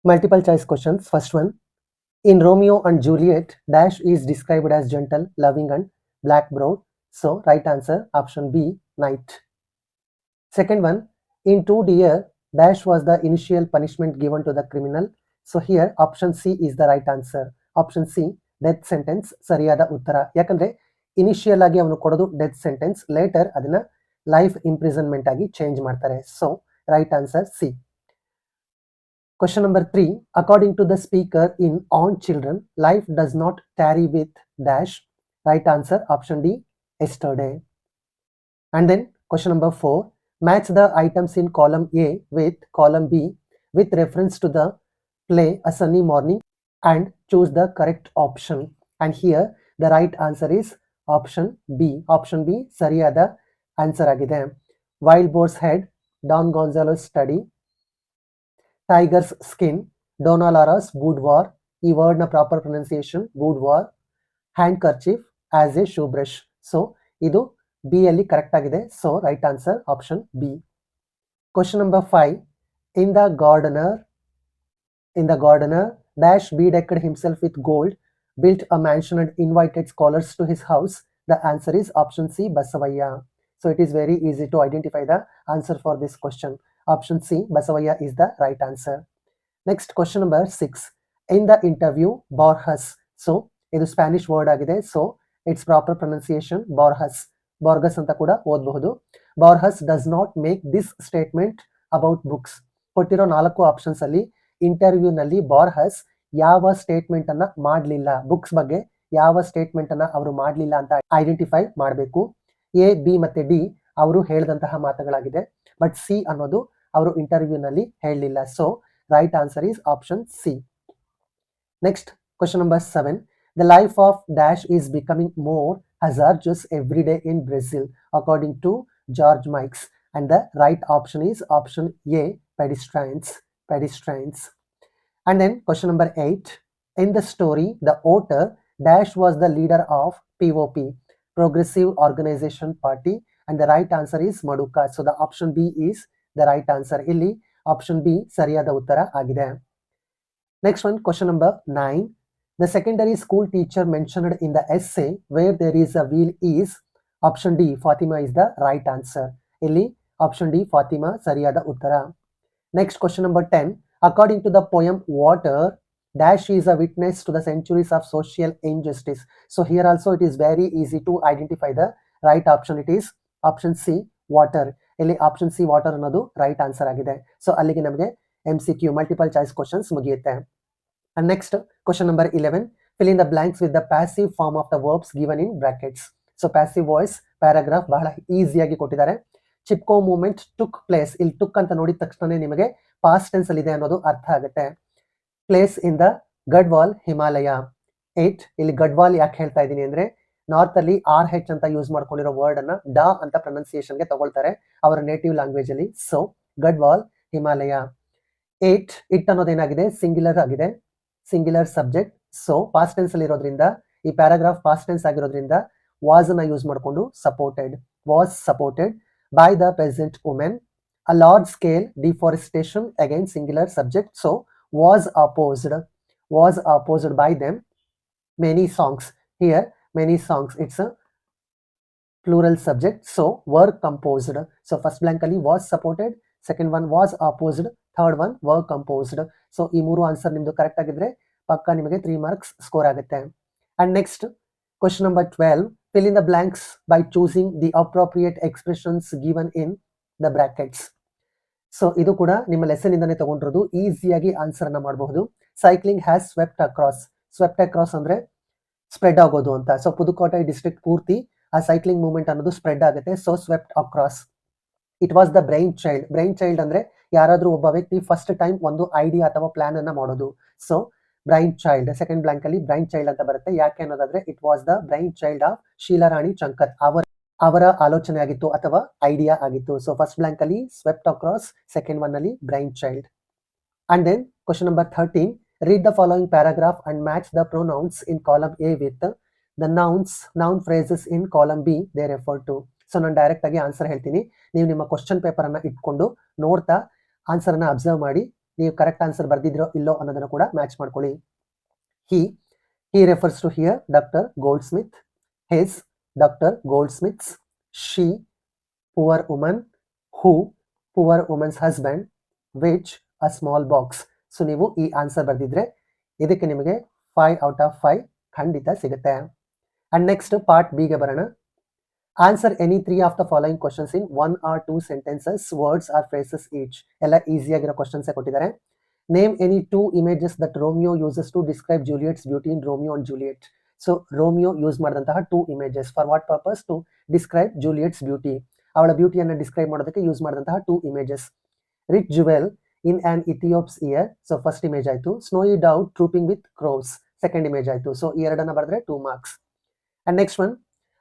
Multiple choice questions. First one. In Romeo and Juliet, Dash is described as gentle, loving, and black brown. So, right answer option B, knight. Second one. In 2 Dear, Dash was the initial punishment given to the criminal. So, here option C is the right answer. Option C, death sentence, ಸರಿಯಾದ ಉತ್ತರ. ಯಾಕಂದ್ರೆ initial ಆಗಿ ಅವನು ಕೊಡೋದು death sentence, litre ಅದನ್ನ life imprisonment ಆಗಿ change ಮಾಡ್ತಾರೆ. So, right answer C. Question number 3. According to the speaker in On Children, life does not tarry with dash. Right answer option D, yesterday. And then question number 4. Match the items in column A with column B with reference to the play A Sunny Morning and choose the correct option. And here the right answer is option B. Option B ಸರಿಯಾದ answer ಆಗಿದೆ. Wild Boar's Head, Don Gonzalo's Study, Tiger's Skin, Donna Laura's Boudoir, ಈ ವರ್ಡ್ನ proper pronunciation boudoir, handkerchief, as a shoe brush. So ಇದು B ಅಲ್ಲಿ correct ಆಗಿದೆ. So right answer option B. Question number 5. In the gardener, Dash bedecked himself with gold, built a mansion and invited scholars to his house. The answer is option C, Basavaya. So it is very easy to identify the answer for this question. Option C, Basavaya is the right answer. Next, question number 6. In the interview, Borges. So ಇದು Spanish word ಆಗಿದೆ. So it's proper pronunciation Borges. Borges ಅಂತ ಕೂಡ ಓದಬಹುದು. Borges does not make this statement about books. ಕೊಟ್ಟಿರೋ 4 options ಅಲ್ಲಿ ಇಂಟರ್ವ್ಯೂನಲ್ಲಿ ಬಾರ್ಹಸ್ ಯಾವ statement ಅನ್ನ ಮಾಡಲಿಲ್ಲ, ಬುಕ್ಸ್ ಬಗ್ಗೆ ಯಾವ ಸ್ಟೇಟ್ಮೆಂಟ್ ಅನ್ನ ಅವರು ಮಾಡಲಿಲ್ಲ ಅಂತ ಐಡೆಂಟಿಫೈ ಮಾಡಬೇಕು. ಎ, ಬಿ ಮತ್ತೆ ಡಿ ಅವರು ಹೇಳಿದಂತಹ ಮಾತುಗಳಾಗಿದೆ. ಬಟ್ ಸಿ ಅನ್ನೋದು ಅವರು ಇಂಟರ್ವ್ಯೂನಲ್ಲಿ ಹೇಳಲಿಲ್ಲ. So right answer is option C. Next, question number 7. The life of Dash is becoming more hazardous every day in Brazil, according to George Mikes. And the right option is option A, pedestrians. And then question number 8. In the story, the author Dash was the leader of POP, Progressive Organization Party, and the right answer is Maduka. So the option B is the right answer. Illi option B ಸರಿಯಾದ ಉತ್ತರ ಆಗಿದೆ. Next one, question number 9. The secondary school teacher mentioned in the essay where there is a wheel is option D, Fatima is the right answer. Illi option D, Fatima ಸರಿಯಾದ ಉತ್ತರ. Next, question number 10. According to the poem Water, Dash is a witness to the centuries of social injustice. So here also it is very easy to identify the right option. It is option C, water. ಇಲ್ಲಿ option C water ಅನ್ನೋದು right answer ಆಗಿದೆ. So ಅಲ್ಲಿಗೆ ನಮಗೆ MCQ multiple choice questions ಮುಗಿಯುತ್ತೆ. And next, question number 11. Fill in the blanks with the passive form of the verbs given in brackets. So passive voice paragraph ಬಹಳ ಈಸಿಯಾಗಿ ಕೊಟ್ಟಿದ್ದಾರೆ. Chipko movement took place. ಇಲ್ಲಿ took ಅಂತ ನೋಡಿದ ತಕ್ಷಣ ನಿಮಗೆ ಪಾಸ್ಟ್ ಟೆನ್ಸ್ ಅಲ್ಲಿ ಇದೆ ಅನ್ನೋದು ಅರ್ಥ ಆಗುತ್ತೆ. Place in the Gadwal Himalaya. 8. ಇಲ್ಲಿ ಗಡ್ವಾಲ್ ಯಾಕೆ ಹೇಳ್ತಾ ಇದ್ದೀನಿ ಅಂದ್ರೆ ನಾರ್ತ್ ಅಲ್ಲಿ RH ಅಂತ ಯೂಸ್ ಮಾಡ್ಕೊಂಡಿರೋ ವರ್ಡ್ ಅನ್ನ ಡ ಅಂತ ಪ್ರೊನೌನ್ಸಿಯೇಷನ್ಗೆ ತಗೊಳ್ತಾರೆ ಅವರ ನೇಟಿವ್ ಲ್ಯಾಂಗ್ವೇಜ್ ಅಲ್ಲಿ. ಸೊ ಗಡ್ವಾಲ್ ಹಿಮಾಲಯ. 8. ಇಟ್ ಅನ್ನೋದೇನಾಗಿದೆ, ಸಿಂಗ್ಯುಲರ್ ಆಗಿದೆ, singular subject. So past tense ಅಲ್ಲಿ ಇರೋದ್ರಿಂದ ಈ ಪ್ಯಾರಾಗ್ರಾಫ್ ಪಾಸ್ಟ್ ಟೆನ್ಸ್ ಆಗಿರೋದ್ರಿಂದ ವಾಸ್ ಅನ್ನ ಯೂಸ್ ಮಾಡಿಕೊಂಡು was supported by the peasant women. A large scale deforestation, again singular subject, so was opposed by them. Many songs, here many songs, it's a plural subject, so were composed. So first blank ali was supported, second one was opposed, third one were composed. So ಈ ಮೂರು answer ನಿಮ್ದು correct ಆಗಿದ್ರೆ ಪಕ್ಕ ನಿಮಗೆ 3 marks score ಆಗುತ್ತೆ. And next, question number 12. Fill in the blanks by choosing the appropriate expressions given in the brackets. So ಇದು ಕೂಡ ನಿಮ್ಮ ಲೆಸನ್ ಇಂದಾನೆ ತಗೊಂಡಿರೋದು, ಈಸಿಯಾಗಿ ಆನ್ಸರ್ ಅನ್ನ ಮಾಡಬಹುದು. ಸೈಕ್ಲಿಂಗ್ ಹ್ಯಾಸ್ ಸ್ವೆಪ್ಟ್ ಅಕ್ರಾಸ್ ಅಂದ್ರೆ ಸ್ಪ್ರೆಡ್ ಆಗೋದು ಅಂತ. ಸೊ ಪುದುಕೋಟೈ ಡಿಸ್ಟ್ರಿಕ್ಟ್ ಪೂರ್ತಿ ಆ ಸೈಕ್ಲಿಂಗ್ ಮೂವ್ಮೆಂಟ್ ಅನ್ನೋದು ಸ್ಪ್ರೆಡ್ ಆಗುತ್ತೆ. So swept across. It was the brainchild ಅಂದ್ರೆ ಯಾರಾದ್ರೂ ಒಬ್ಬ ವ್ಯಕ್ತಿ ಫಸ್ಟ್ ಟೈಮ್ ಒಂದು ಐಡಿಯಾ ಅಥವಾ ಪ್ಲಾನ್ ಅನ್ನ ಮಾಡೋದು. So brainchild, second blank ಅಲ್ಲಿ ಬ್ರೈನ್ ಚೈಲ್ಡ್ ಅಂತ ಬರುತ್ತೆ. ಯಾಕೆ ಅನ್ನೋದಾದ್ರೆ it was the brainchild of Sheelarani Chunkath, ಅವರ ಆಲೋಚನೆ ಆಗಿತ್ತು ಅಥವಾ ಐಡಿಯಾ ಆಗಿತ್ತು. ಸೊ ಫಸ್ಟ್ ಬ್ಲಾಂಕ್ ಅಲ್ಲಿ ಸ್ವೆಪ್ಟ್ ಅಕ್ರಾಸ್, ಸೆಕೆಂಡ್ ಒನ್ ಅಲ್ಲಿ brain child. And then question number 13. Read the following paragraph and match the pronouns in column A with the noun phrases in column B they refer to. So ನಾನು direct ಆಗಿ answer ಹೇಳ್ತೀನಿ, ನೀವು ನಿಮ್ಮ question paper ಅನ್ನ ಇಟ್ಕೊಂಡು ನೋಡ್ತಾ answer ಅನ್ನ observe ಮಾಡಿ ನೀವು ಕರೆಕ್ಟ್ ಆನ್ಸರ್ ಬರ್ದಿದ್ರೋ ಇಲ್ಲೋ ಅನ್ನೋದನ್ನು ಕೂಡ ಮ್ಯಾಚ್ ಮಾಡ್ಕೊಳ್ಳಿ. he refers to here Dr. Goldsmith, his Dr. Goldsmith's, she poor woman, who poor woman's husband, which a small box. So ನೀವು ಈ ಆನ್ಸರ್ ಬರ್ದಿದ್ರೆ ಇದಕ್ಕೆ ನಿಮಗೆ 5 ಔಟ್ ಆಫ್ 5 ಖಂಡಿತ ಸಿಗುತ್ತೆ. ಅಂಡ್ ನೆಕ್ಸ್ಟ್ ಪಾರ್ಟ್ ಬಿ ಗೆ ಬರೋಣ. Answer any 3 of the following questions in 1 or 2 sentences, words or phrases each. ಎಲ್ಲ ಈಸಿಯಾಗಿರೋ ಕ್ವಶನ್ಸ್ ಕೊಟ್ಟಿದ್ದಾರೆ. Name any 2 images that Romeo uses to describe Juliet's beauty in Romeo and Juliet. So Romeo use ಮಾಡಿದಂತಹ 2 images for what purpose? To describe Juliet's beauty. ಅವಳ ಬ್ಯೂಟಿಯನ್ನು describe ಮಾಡೋದಕ್ಕೆ use ಮಾಡಿದಂತಹ 2 images. Rich jewel in an Ethiop's ear. So first image ಆಯಿತು. Snowy dove trooping with crows, second image ಆಯಿತು. So ಈ ಎರಡನ್ನ ಬರೆದ್ರೆ 2 marks. And next one,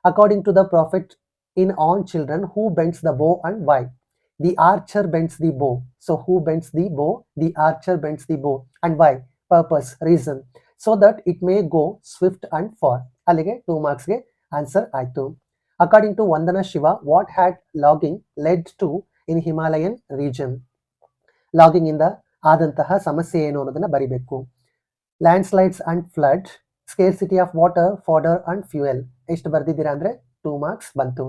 according to the prophet in on children, who bends the bow and why? The archer bends the bow. So who bends the bow? The archer bends the bow. And why? Purpose, reason. So that it may go swift and far. ಅಲ್ಲಿಗೆ 2 marks ಗೆ answer ಆಯಿತು. According to Vandana Shiva, what had logging led to in Himalayan region? Logging ಇಂದ ಆದಂತಹ ಸಮಸ್ಯೆ ಏನು ಅನ್ನೋದನ್ನ ಬರಿಬೇಕು. Landslides and flood, scarcity of water, fodder and fuel. ಎಷ್ಟು ಬರ್ದಿದ್ದೀರಾ ಅಂದ್ರೆ 2 marks ಬಂತು.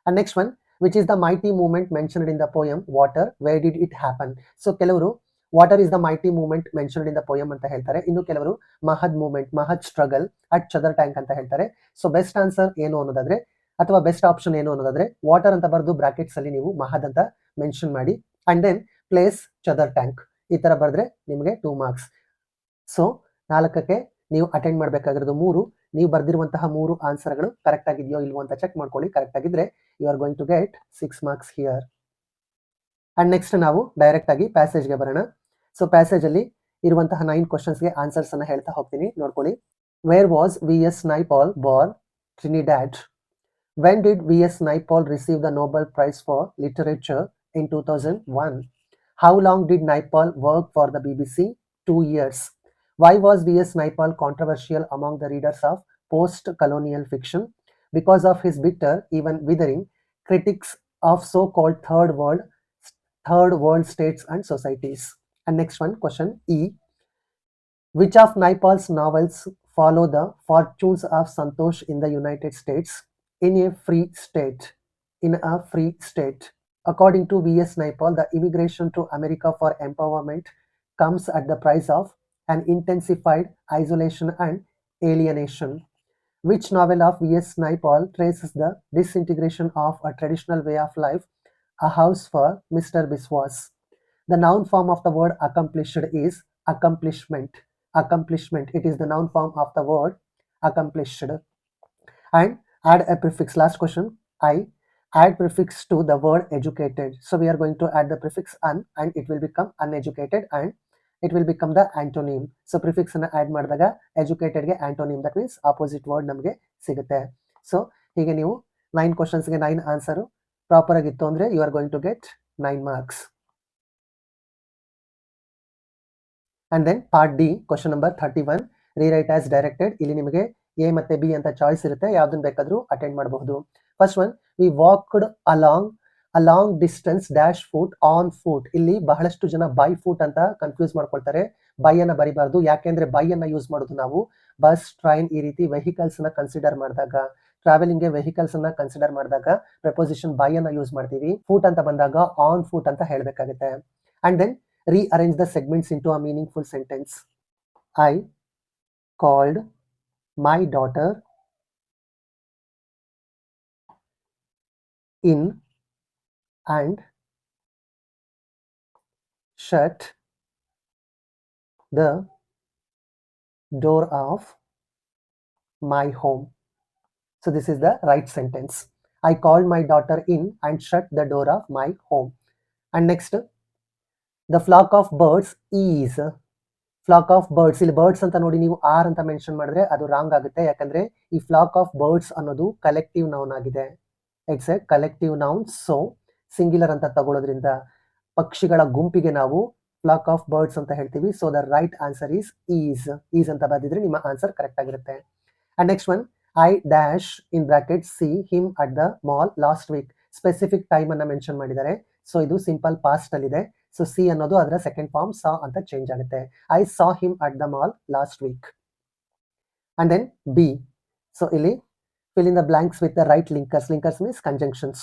And next one, which is the mighty movement mentioned in the poem water, where did it happen? So ಕೆಲವರು water is the mighty movement mentioned in the poem ಅಂತ ಹೇಳ್ತಾರೆ. ಇನ್ನು ಕೆಲವರು Mahad movement, Mahad struggle at Chavdar tank ಅಂತ ಹೇಳ್ತಾರೆ. So best answer ಏನು ಅನ್ನೋದಾದ್ರೆ, ಅಥವಾ ಬೆಸ್ಟ್ ಆಪ್ಷನ್ ಏನು ಅನ್ನೋದಾದ್ರೆ, ವಾಟರ್ ಅಂತ ಬರೆದು ಬ್ರಾಕೆಟ್ಸ್ ಅಲ್ಲಿ ನೀವು ಮಹದ್ ಅಂತ ಮೆನ್ಷನ್ ಮಾಡಿ ಅಂಡ್ ದೆನ್ ಪ್ಲೇಸ್ ಚದರ್ ಟ್ಯಾಂಕ್ ಈ ತರ ಬರೆದ್ರೆ ನಿಮಗೆ 2 marks. ಸೊ 4ಕ್ಕೆ ನೀವು ಅಟೆಂಡ್ ಮಾಡಬೇಕಾಗಿರೋದು 3. ನೀವು ಬರ್ದಿರುವಂತಹ 3 ಆನ್ಸರ್ಗಳು ಕರೆಕ್ಟ್ ಆಗಿದೆಯೋ ಇಲ್ವೋ ಅಂತ ಚೆಕ್ ಮಾಡ್ಕೊಳ್ಳಿ. ಕರೆಕ್ಟ್ ಆಗಿದ್ರೆ you are going to get 6 marks here. And next ನಾವು ಡೈರೆಕ್ಟ್ ಆಗಿ ಪ್ಯಾಸೇಜ್ಗೆ ಬರೋಣ. ಸೊ ಪ್ಯಾಸೇಜ್ ಅಲ್ಲಿ ಇರುವಂತಹ 9 ಕ್ವಶನ್ಸ್ಗೆ ಆನ್ಸರ್ಸ್ ಅನ್ನ ಹೇಳ್ತಾ ಹೋಗ್ತೀನಿ, ನೋಡ್ಕೊಳ್ಳಿ. Where was VS. Naipaul Born? Trinidad. When did VS. Naipaul receive the Nobel Prize for Literature in 2001? How long did Naipaul work for the BBC? 2 years. Why was V.S. Naipaul controversial among the readers of post-colonial fiction? Because of his bitter, even withering, critics of so-called third world states and societies. And next one, question E. Which of Naipaul's novels follow the fortunes of Santosh in the United States in a free state? According to V.S. Naipaul, the immigration to America for empowerment comes at the price of an intensified isolation and alienation. Which novel of V.S. Naipaul traces the disintegration of a traditional way of life, A House for Mr. Biswas? The noun form of the word accomplished is accomplishment. It is the noun form of the word accomplished. And add a prefix. Last question, I. Add prefix to the word educated. So we are going to add the prefix un and it will become uneducated and it will become the antonym. So prefix ಅನ್ನು add ಮಾಡಿದಾಗ educated ಗೆ antonym, that means opposite word ನಮಗೆ ಸಿಗುತ್ತೆ. So ಹೀಗೆ ನೀವು 9 ಕ್ವಶನ್ಸ್ಗೆ 9 answer proper ಆಗಿತ್ತು ಅಂದ್ರೆ you are going to get 9 marks. And then part D, question number 31, rewrite as directed. ಇಲ್ಲಿ ನಿಮಗೆ ಎ ಮತ್ತೆ ಬಿ ಅಂತ ಚಾಯ್ಸ್ ಇರುತ್ತೆ, ಯಾವ್ದನ್ನ ಬೇಕಾದ್ರೂ ಅಟೆಂಡ್ ಮಾಡಬಹುದು. First one, we walked along distance dash foot on foot. ಇಲ್ಲಿ ಬಹಳಷ್ಟು ಜನ ಬೈ ಫುಟ್ ಅಂತ ಕನ್ಫ್ಯೂಸ್ ಮಾಡ್ಕೊಳ್ತಾರೆ. ಬೈ ಅನ್ನ ಬರಿಬಾರ್ದು, ಯಾಕೆಂದ್ರೆ ಬೈ ಅನ್ನ ಯೂಸ್ ಮಾಡೋದು ನಾವು ಬಸ್, ಟ್ರೈನ್ ಈ ರೀತಿ ವೆಹಿಕಲ್ಸ್ ನ ಕನ್ಸಿಡರ್ ಮಾಡಿದಾಗ, ಟ್ರಾವೆಲಿಂಗ್ ಗೆ ವೆಹಿಕಲ್ಸ್ ಅನ್ನ ಕನ್ಸಿಡರ್ ಮಾಡಿದಾಗ ಪ್ರಪೋಸಿಷನ್ ಬೈ ಅನ್ನ ಯೂಸ್ ಮಾಡ್ತೀವಿ. ಫುಟ್ ಅಂತ ಬಂದಾಗ ಆನ್ ಫುಟ್ ಅಂತ ಹೇಳಬೇಕಾಗುತ್ತೆ. And then rearrange the segments into a meaningful sentence. I called my daughter in and shut the door of my home. So this is the right sentence. I called my daughter in and shut the door of my home. And next, the flock of birds is. Flock of birds, ಇಲ್ಲಿ birds ಅಂತ ನೋಡಿ ನೀವು R ಅಂತ mention ಮಾಡಿದ್ರೆ ಅದು wrong ಆಗುತ್ತೆ. ಯಾಕಂದ್ರೆ ಈ ಫ್ಲಾಕ್ ಆಫ್ ಬರ್ಡ್ಸ್ ಅನ್ನೋದು ಕಲೆಕ್ಟಿವ್ ನೌನ್ ಆಗಿದೆ. It's A collective noun. So singular ಅಂತ ತಗೊಳ್ಳೋದ್ರಿಂದ ಪಕ್ಷಿಗಳ ಗುಂಪಿಗೆ ನಾವು ಫ್ಲಾಕ್ ಆಫ್ ಬರ್ಡ್ಸ್ ಅಂತ ಹೇಳ್ತೀವಿ. So the right answer is ಅಂತ ಬರೆದಿದ್ರೆ ನಿಮ್ಮ ಆನ್ಸರ್ ಕರೆಕ್ಟ್ ಆಗಿರುತ್ತೆ. And next one, I dash in bracket see him at the mall last week. Specific time ಅನ್ನ ಮೆನ್ಷನ್ ಮಾಡಿದ್ದಾರೆ. ಸೊ ಇದು ಸಿಂಪಲ್ ಪಾಸ್ಟ್ ಅಲ್ಲಿದೆ. ಸೊ ಸಿ ಅನ್ನೋದು ಅದರ ಸೆಕೆಂಡ್ ಫಾರ್ಮ್ ಸಾ ಅಂತ ಚೇಂಜ್ ಆಗುತ್ತೆ. I saw him at the mall last week. And then B, so ಇಲ್ಲಿ fill in the blanks with the right linkers. Linkers means conjunctions.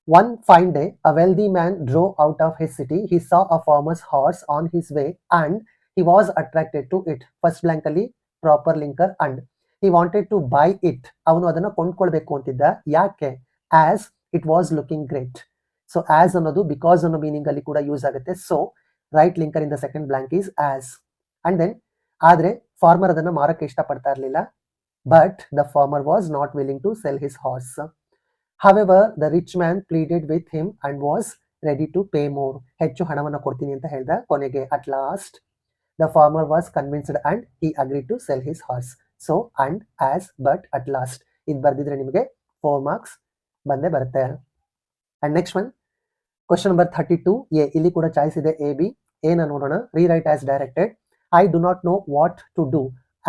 One fine day, a wealthy man drove out of his city. He saw a farmer's horse on his way and he was attracted to it. First blank ಅಲ್ಲಿ proper linker and he wanted to buy it. ಅವನು ಅದನ್ನ ಕೊಂಡ್ಕೊಳ್ಬೇಕು ಅಂತಿದ್ದ. ಯಾಕೆ? As it was looking great. So as ಅನ್ನೋದು because ಅನ್ನೋ meaning ಅಲ್ಲಿ ಕೂಡ use ಆಗುತ್ತೆ. So right linker in the second blank is as. And then ಆದ್ರೆ ಫಾರ್ಮರ್ ಅದನ್ನ ಮಾರಕ್ಕೆ ಇಷ್ಟಪಡ್ತಾ ಇರಲಿಲ್ಲ. But the farmer was not willing to sell his horse. However, the rich man pleaded with him and was ready to pay more. ಹೆಚ್ಚು ಹಣವನ್ನು ಕೊಡ್ತೀನಿ ಅಂತ ಹೇಳ್ದ. ಕೊನೆಗೆ at last the farmer was convinced and he agreed to sell his horse. So and as but at last ಇದು ಬರ್ದಿದ್ರೆ ನಿಮಗೆ 4 marks ಬಂದೇ ಬರುತ್ತೆ. And next one, question number 32 A. ಇಲ್ಲಿ ಕೂಡ ಚಾಯ್ಸ್ ಇದೆ A B. A ನ ನೋಡೋಣ. Rewrite as directed. I do not know what to do.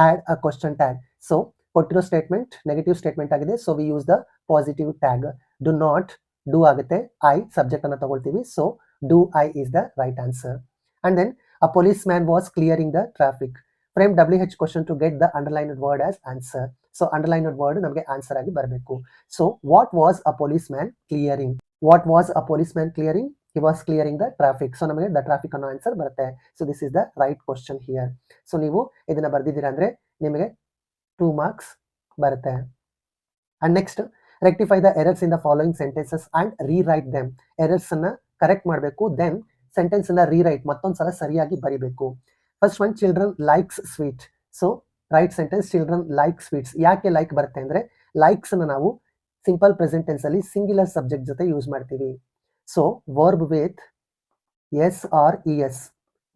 Add a question tag. So ಕೊಟ್ಟಿರೋ ಸ್ಟೇಟ್ಮೆಂಟ್ ನೆಗೆಟಿವ್ ಸ್ಟೇಟ್ಮೆಂಟ್ ಆಗಿದೆ. So we use the positive tag. Do not, do ಆಗುತ್ತೆ. I subject ಅನ್ನು ತಗೊಳ್ತೀವಿ. So do I is the right answer. And then a policeman was clearing the traffic. Frame WH question to get the underlined word as answer. So underlined word ನಮಗೆ answer ಆಗಿ ಬರಬೇಕು. So what was a policeman clearing? What was a policeman clearing? He was clearing the traffic. So ನಮಗೆ the traffic ಅನ್ನೋ answer ಬರುತ್ತೆ. So this is the right question here. So ನೀವು ಇದನ್ನ ಬರ್ದಿದ್ದೀರಾ ಅಂದ್ರೆ ನಿಮಗೆ 2 marks ಬರುತ್ತೆ. And next, rectify the errors in the following sentences and rewrite them. Errors ಅನ್ನ correct ಮಾಡಬೇಕು. ದೆನ್ ಸೆಂಟೆನ್ಸ್ ಅನ್ನ ರೀರೈಟ್ ಮತ್ತೊಂದ್ಸಲ ಸರಿಯಾಗಿ ಬರಿಬೇಕು. First one, children likes sweet. So right sentence, children like sweets. ಯಾಕೆ ಲೈಕ್ ಬರುತ್ತೆ ಅಂದ್ರೆ ಲೈಕ್ಸ್ ಅನ್ನ ನಾವು ಸಿಂಪಲ್ ಪ್ರೆಸೆಂಟ್ ಟೆನ್ಸ್ ಅಲ್ಲಿ ಸಿಂಗ್ಯುಲರ್ ಸಬ್ಜೆಕ್ಟ್ ಜೊತೆ ಯೂಸ್ ಮಾಡ್ತೀವಿ. So verb with S or E S,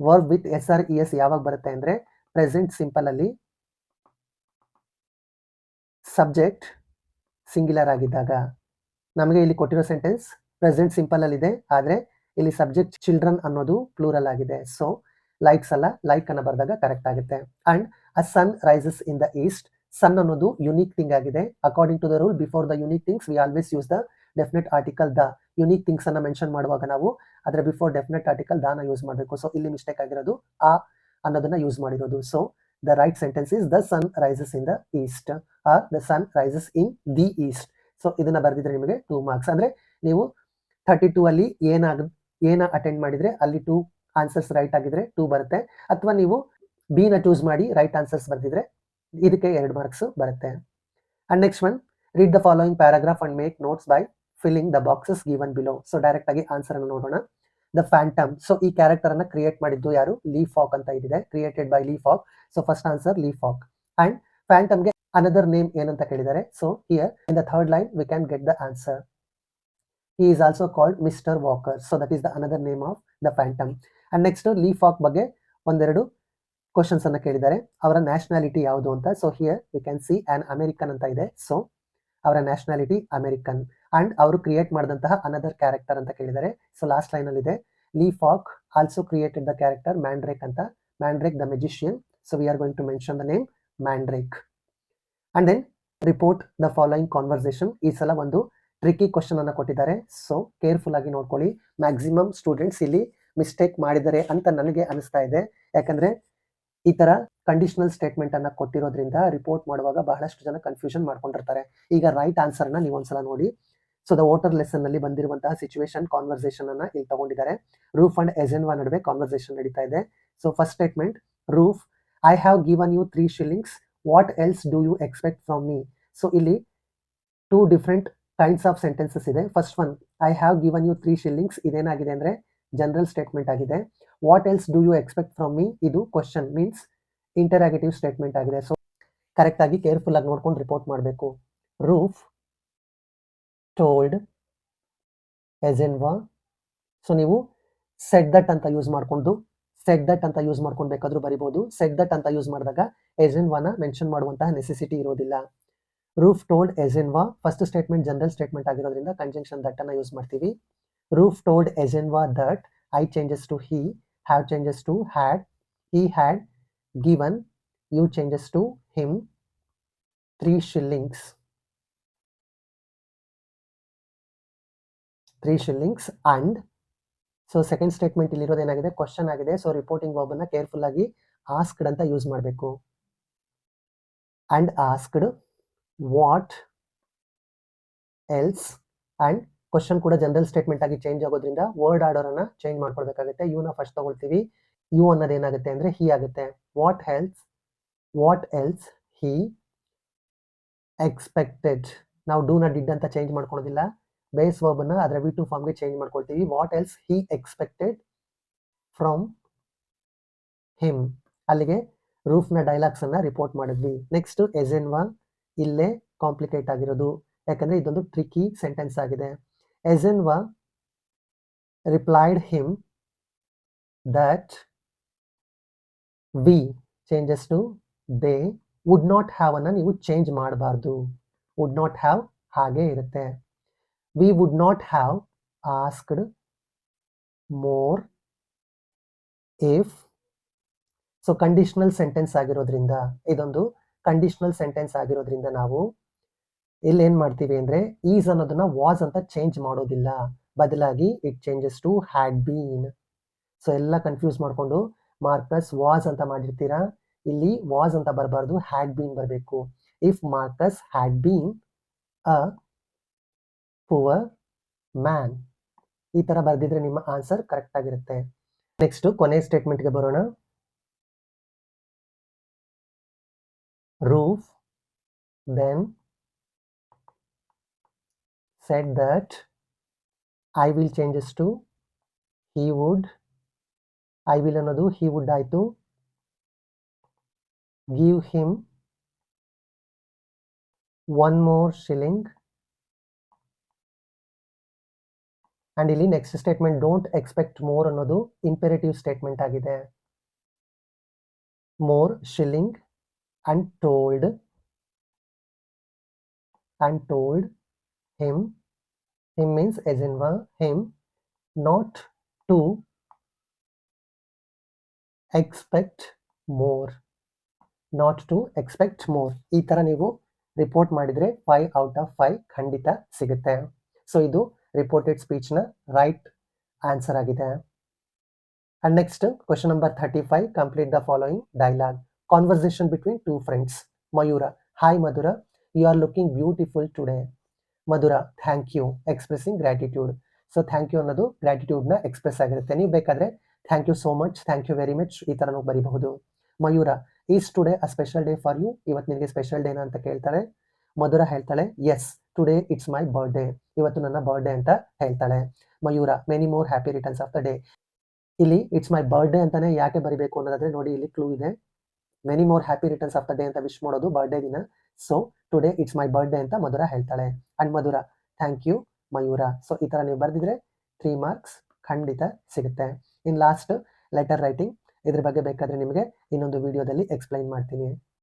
verb with S or E S ಯಾವಾಗ ಬರುತ್ತೆ ಅಂದ್ರೆ ಪ್ರೆಸೆಂಟ್ ಸಿಂಪಲ್ ಅಲ್ಲಿ ಸಬ್ಜೆಕ್ಟ್ ಸಿಂಗ್ಯುಲರ್ ಆಗಿದ್ದಾಗ. ನಮಗೆ ಇಲ್ಲಿ ಕೊಟ್ಟಿರೋ ಸೆಂಟೆನ್ಸ್ ಪ್ರೆಸೆಂಟ್ ಸಿಂಪಲ್ ಅಲ್ಲಿ ಇದೆ, ಆದ್ರೆ ಇಲ್ಲಿ ಸಬ್ಜೆಕ್ಟ್ ಚಿಲ್ಡ್ರನ್ ಅನ್ನೋದು ಪ್ಲೂರಲ್ ಆಗಿದೆ. ಸೊ ಲೈಕ್ಸ್ ಅಲ್ಲ, ಲೈಕ್ ಅನ್ನ ಬರೆದಾಗ ಕರೆಕ್ಟ್ ಆಗುತ್ತೆ. And a sun rises in the east. Sun ಅನ್ನೋದು ಯುನೀಕ್ ಥಿಂಗ್ ಆಗಿದೆ. According to the rule, before the unique things we always use the definite article the. Unique things ಅನ್ನ mention ಮಾಡುವಾಗ ನಾವು ಅದರ ಬಿಫೋರ್ ಡೆಫಿನೆಟ್ ಆರ್ಟಿಕಲ್ ದಾನ use ಮಾಡಬೇಕು. So ಇಲ್ಲಿ mistake ಆಗಿರೋದು ಆ ಅನ್ನೋದನ್ನ ಯೂಸ್ ಮಾಡಿರೋದು. So the right sentence is the sun rises in the east or the sun rises in the east. So ಇದನ್ನ ಬರೆದಿದ್ರೆ ನಿಮಗೆ 2 marks. ಅಂದ್ರೆ ನೀವು 32 ಅಲ್ಲಿ ಏನ ಅಟೆಂಡ್ ಮಾಡಿದ್ರೆ ಅಲ್ಲಿ 2 ಆನ್ಸರ್ಸ್ ರೈಟ್ ಆಗಿದ್ರೆ 2 ಬರುತ್ತೆ. ಅಥವಾ ನೀವು ಬಿ ನ ಚೂಸ್ ಮಾಡಿ ರೈಟ್ ಆನ್ಸರ್ಸ್ ಬರ್ದಿದ್ರೆ ಇದಕ್ಕೆ 2 marks ಬರುತ್ತೆ. And next one, read the following paragraph and make notes by filling the boxes given below. So direct ಆಗಿ ಆನ್ಸರ್ ಅನ್ನು ನೋಡೋಣ. The Phantom. ಸೊ ಈ ಕ್ಯಾರೆಕ್ಟರ್ ಅನ್ನ ಕ್ರಿಯೇಟ್ ಮಾಡಿದ್ದು ಯಾರು? ಲೀ ಫಾಕ್ ಅಂತ ಇದೆ, created by Lee Falk. So first answer Lee Falk. And ಫ್ಯಾಂಟಮ್ಗೆ another name ಏನಂತ ಕೇಳಿದ್ದಾರೆ. So here in the third line we can get the answer. he is also called Mr. Walker. So that is the another name of the phantom. And next, Lee Falk ಬಗ್ಗೆ ಒಂದೆರಡು questions ಅನ್ನ ಕೇಳಿದ್ದಾರೆ. ಅವರ nationality ಯಾವುದು ಅಂತ. So here we can see an American ಅಂತ ಇದೆ. So ಅವರ ನ್ಯಾಷನಾಲಿಟಿ ಅಮೆರಿಕನ್. ಅಂಡ್ ಅವರು ಕ್ರಿಯೇಟ್ ಮಾಡಿದಂತಹ ಅನದರ್ ಕ್ಯಾರೆಕ್ಟರ್ ಅಂತ ಕೇಳಿದ್ದಾರೆ. ಸೊ ಲಾಸ್ಟ್ ಲೈನ್ ಅಲ್ಲಿ ಇದೆ, Lee Falk also created the character Mandrake ಅಂತ. Mandrake the magician. So we are going to mention the name Mandrake. And then report the following conversation. ಈ ಸಲ ಒಂದು tricky question ಅನ್ನ ಕೊಟ್ಟಿದ್ದಾರೆ. ಸೊ ಕೇರ್ಫುಲ್ ಆಗಿ ನೋಡ್ಕೊಳ್ಳಿ. ಮ್ಯಾಕ್ಸಿಮಮ್ ಸ್ಟೂಡೆಂಟ್ಸ್ ಇಲ್ಲಿ mistake ಮಾಡಿದ್ದಾರೆ ಅಂತ ನನಗೆ ಅನಿಸ್ತಾ ಇದೆ. ಯಾಕಂದ್ರೆ ಈ ತರ ಕಂಡೀಷನಲ್ ಸ್ಟೇಟ್ಮೆಂಟ್ ಅನ್ನ ಕೊಟ್ಟಿರೋದ್ರಿಂದ ರಿಪೋರ್ಟ್ ಮಾಡುವಾಗ ಬಹಳಷ್ಟು ಜನ ಕನ್ಫ್ಯೂಷನ್ ಮಾಡ್ಕೊಂಡಿರ್ತಾರೆ. ಈಗ ರೈಟ್ ಆನ್ಸರ್ ನ ನೀವು ಒಂದ್ಸಲ ನೋಡಿ. ಸೊ ದ ವಾಟರ್ ಲೆಸನ್ ನಲ್ಲಿ ಬಂದಿರುವಂತಹ ಸಿಚುವೇಶನ್ ಕಾನ್ವರ್ಸೇಷನ್ ಅನ್ನ ಇಲ್ಲಿ ತಗೊಂಡಿದ್ದಾರೆ. ರೂಫ್ ಅಂಡ್ ಎಜೆನ್ವಾ ನಡುವೆ ಕಾನ್ವರ್ಸೇಷನ್ ನಡೀತಾ ಇದೆ. So first statement, Rufe, I have given you 3 shillings. What else do you expect from me? So ಇಲ್ಲಿ 2 ಡಿಫ್ರೆಂಟ್ ಕೈಂಡ್ಸ್ ಆಫ್ ಸೆಂಟೆನ್ಸಸ್ ಇದೆ. First one, I have given you 3 shillings. ಇದೇನಾಗಿದೆ ಅಂದ್ರೆ general statement ಆಗಿದೆ. What else do you expect from me ಇದು question means interrogative statement ಆಗಿದೆ. So correct ಆಗಿ careful ಆಗಿ ನೋಡ್ಕೊಂಡು ರಿಪೋರ್ಟ್ ಮಾಡಬೇಕು. Rufe told Ezenwa. ಸೊ ನೀವು ಸೆಡ್ ದಟ್ ಅಂತ ಯೂಸ್ ಮಾಡ್ಕೊಂಡು ಬೇಕಾದ್ರೂ ಬರಿಬಹುದು. ಸೆಡ್ ದಟ್ ಅಂತ ಯೂಸ್ ಮಾಡಿದಾಗ ಎಜೆನ್ವಾನ ಮೆನ್ಷನ್ ಮಾಡುವಂತಹ ನೆಸೆಸಿಟಿ ಇರೋದಿಲ್ಲ. Rufe told Ezenwa first statement general statement ಆಗಿರೋದ್ರಿಂದ ಕಂಜಂಕ್ಷನ್ ದಟ್ ಅನ್ನ ಯೂಸ್ ಮಾಡ್ತೀವಿ. Rufe told Ezenwa that, I changes to he, have changes to had, he had given, you changes to him 3 shillings. 3 shillings and so second statement ಇಲ್ಲಿರೋದೇನಾಗಿದೆ, question ಆಗಿದೆ. So reporting verb ಅನ್ನ careful ಆಗಿ asked ಅಂತ use ಮಾಡಬೇಕು. And asked, what else, and question ಕೂಡ general statement ಆಗಿ change ಆಗೋದ್ರಿಂದ word order ಅನ್ನ ಚೇಂಜ್ ಮಾಡ್ಕೊಳ್ಬೇಕಾಗುತ್ತೆ. ಯುನ ಫಸ್ಟ್ ತಗೊಳ್ತೀವಿ. ಯು ಅನ್ನೋದು ಏನಾಗುತ್ತೆ ಅಂದ್ರೆ ಹಿ ಆಗುತ್ತೆ. What else he expected. ನಾವು ಡೂ ನ ಡಿಡ್ ಅಂತ ಚೇಂಜ್ ಮಾಡ್ಕೊಳ್ಳೋದಿಲ್ಲ. ಬೇಸ್ ವರ್ಬ್ ಅನ್ನ ಅದರ ವಿ ಟು ಫಾರ್ಮ್ಗೆ ಚೇಂಜ್ ಮಾಡ್ಕೊಳ್ತೀವಿ. What else he expected from him. ಅಲ್ಲಿಗೆ ರೂಫ್ನ ಡೈಲಾಗ್ಸ್ ಅನ್ನ ರಿಪೋರ್ಟ್ ಮಾಡಿದ್ವಿ. ನೆಕ್ಸ್ಟ್ ಎಸೆನ್ವಾ, ಇಲ್ಲೇ ಕಾಂಪ್ಲಿಕೇಟ್ ಆಗಿರೋದು, ಯಾಕಂದ್ರೆ ಇದೊಂದು ಟ್ರಿಕಿ ಸೆಂಟೆನ್ಸ್ ಆಗಿದೆ. Ezenwa replied him that we changes to they would not have ಅನ್ನ ನೀವು ಚೇಂಜ್ ಮಾಡಬಾರ್ದು. ವುಡ್ ನಾಟ್ ಹ್ಯಾವ್ ಹಾಗೆ ಇರುತ್ತೆ. We would not have asked more if. So conditional sentence ಆಗಿರೋದ್ರಿಂದ, ಇದೊಂದು ಕಂಡೀಷನಲ್ ಸೆಂಟೆನ್ಸ್ ಆಗಿರೋದ್ರಿಂದ ನಾವು ಇಲ್ಲಿ ಏನ್ ಮಾಡ್ತೀವಿ ಅಂದ್ರೆ ಈಸ್ ಅನ್ನೋದನ್ನ ವಾಸ್ ಅಂತ ಚೇಂಜ್ ಮಾಡೋದಿಲ್ಲ, ಬದಲಾಗಿ it changes to had been. So ಎಲ್ಲ ಕನ್ಫ್ಯೂಸ್ ಮಾಡ್ಕೊಂಡು ಮಾರ್ಕಸ್ ವಾಸ್ ಅಂತ ಮಾಡಿರ್ತೀರಾ, ಇಲ್ಲಿ ವಾಸ್ ಅಂತ ಬರಬಾರ್ದು, ಹ್ಯಾಡ್ ಬೀನ್ ಬರಬೇಕು. If Marcus had been a poor man, ಈ ತರ ಬರ್ದಿದ್ರೆ ನಿಮ್ಮ ಆನ್ಸರ್ ಕರೆಕ್ಟ್ ಆಗಿರುತ್ತೆ. ನೆಕ್ಸ್ಟ್ ಕೊನೆ ಸ್ಟೇಟ್ಮೆಂಟ್ಗೆ ಬರೋಣ. Ruth then said that I will changes to he would. I will ಅನ್ನೋದು he would ಆಯ್ತು. give him one more shilling. and ಇಲ್ಲಿ next statement don't expect more ಅನ್ನೋದು ಇಂಪೆರೇಟಿವ್ ಸ್ಟೇಟ್ಮೆಂಟ್ ಆಗಿದೆ. More shilling and told him means as in him not to expect more. ಈ ತರ ನೀವು report ಮಾಡಿದ್ರೆ 5 out of 5 ಖಂಡಿತ ಸಿಗುತ್ತೆ. ಸೊ ಇದು ರಿಪೋರ್ಟೆಡ್ ಸ್ಪೀಚ್ ನ ರೈಟ್ ಆನ್ಸರ್ ಆಗಿದೆ. And next question number 35, complete the following dialogue. Conversation between two friends. Mayura, hi Madhura, you are looking beautiful today. Madhura, thank you, expressing gratitude. So thank you ಅನ್ನೋದು gratitude ನ express ಆಗಿರುತ್ತೆ. ನೀವು ಬೇಕಾದ್ರೆ thank you so much, thank you very much ಈ ತರನೂ ಬರೀಬಹುದು. Mayura, is today a special day for you. ಇವತ್ತು ನಿನಗೆ ಸ್ಪೆಷಲ್ ಡೇನಾ ಅಂತ ಕೇಳ್ತಾಳೆ. ಮಧುರ ಹೇಳ್ತಾಳೆ, yes today it's my birthday. ಇವತ್ತು ನನ್ನ ಬರ್ಡೇ ಅಂತ ಹೇಳ್ತಾಳೆ. Mayura, many more happy returns of the day. ಇಲ್ಲಿ ಇಟ್ಸ್ ಮೈ ಬರ್ಡೇ ಅಂತಾನೆ ಯಾಕೆ ಬರಿಬೇಕು ಅನ್ನೋದಾದ್ರೆ ನೋಡಿ, ಇಲ್ಲಿ ಕ್ಲೂ ಇದೆ. Many more happy returns of the day ಅಂತ ವಿಶ್ ಮಾಡೋದು ಬರ್ಡೇ ದಿನ. So today it's my birthday ಅಂತ ಮಧುರ ಹೇಳ್ತಾಳೆ. And Madhura, thank you Mayura. So ಈ ತರ ನೀವು ಬರೆದಿದ್ರೆ 3 ಮಾರ್ಕ್ಸ್ ಖಂಡಿತ ಸಿಗುತ್ತೆ. ಇನ್ ಲಾಸ್ಟ್ ಲೆಟರ್ ರೈಟಿಂಗ್, ಇದ್ರ ಬಗ್ಗೆ ಬೇಕಾದ್ರೆ ನಿಮಗೆ ಇನ್ನೊಂದು ವಿಡಿಯೋದಲ್ಲಿ ಎಕ್ಸ್ಪ್ಲೈನ್ ಮಾಡ್ತೀನಿ.